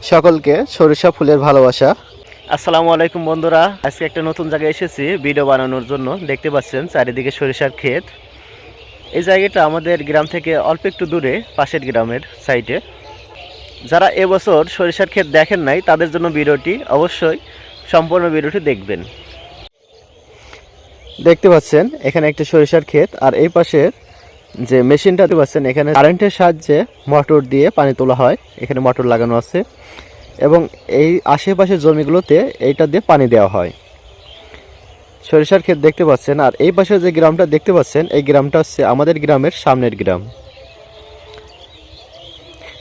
সকলকে সরিষা ফুলের ভালোবাসা। আসসালামু আলাইকুম বন্ধুরা, আজকে একটা নতুন জায়গায় এসেছি ভিডিও বানানোর জন্য। দেখতে পাচ্ছেন চারিদিকে সরিষার ক্ষেত। এই জায়গাটা আমাদের গ্রাম থেকে অল্প একটু দূরে, পাশের গ্রামের সাইডে। যারা এবছর সরিষার ক্ষেত দেখেন নাই তাদের জন্য ভিডিওটি অবশ্যই সম্পূর্ণ ভিডিওটি দেখবেন। দেখতে পাচ্ছেন এখানে একটা সরিষার ক্ষেত, আর এই পাশে যে মেশিনটা দেখতে পাচ্ছেন এখানে কারেন্টের সাহায্যে মোটর দিয়ে পানি তোলা হয়। এখানে মোটর লাগানো আছে এবং এই আশেপাশের জমিগুলোতে এইটা দিয়ে পানি দেওয়া হয়। সরিষার ক্ষেত দেখতে পাচ্ছেন, আর এই পাশে যে গ্রামটা দেখতে পাচ্ছেন এই গ্রামটা হচ্ছে আমাদের গ্রামের সামনের গ্রাম।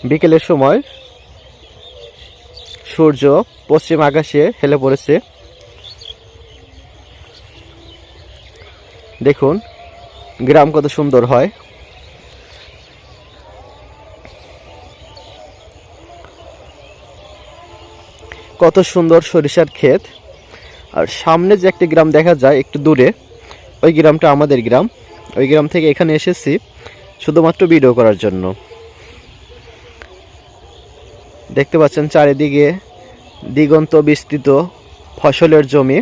বিকেলের সময় সূর্য পশ্চিম আকাশে হেলে পড়েছে। দেখুন গ্রাম কত সুন্দর হয়। কত সুন্দর সরিষার ক্ষেত। আর সামনে যে একটি গ্রাম দেখা যায় একটু দূরে, ওই গ্রামটা আমাদের গ্রাম। ওই গ্রাম থেকে এখানে এসেছি শুধুমাত্র ভিডিও করার জন্য। দেখতে পাচ্ছেন চারিদিকে দিগন্ত বিস্তৃত ফসলের জমি।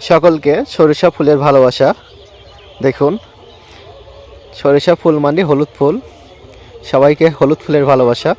সকলকে সরিষা ফুলের ভালোবাসা। দেখুন সরিষা ফুল মানে হলুদ ফুল, সবাইকে হলুদ ফুলের ভালোবাসা।